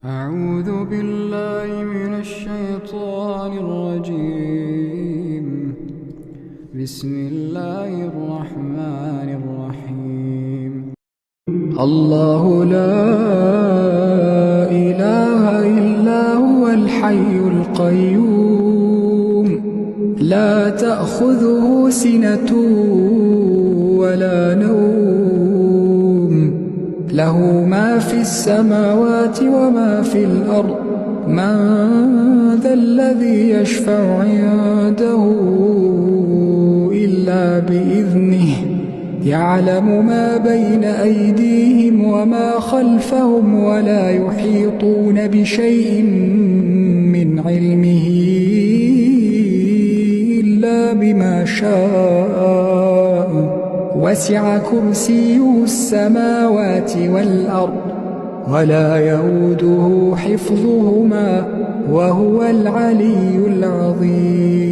أعوذ بالله من الشيطان الرجيم. بسم الله الرحمن الرحيم. الله لا إله إلا هو الحي القيوم، لا تأخذه سنة ولا نوم، له ما في السماوات وما في الأرض. من ذا الذي يشفع عنده إلا بإذنه، يعلم ما بين أيديهم وما خلفهم، ولا يحيطون بشيء من علمه إلا بما شاء. وسع كرسيه السماوات والأرض، ولا يئوده حفظهما، وهو العلي العظيم.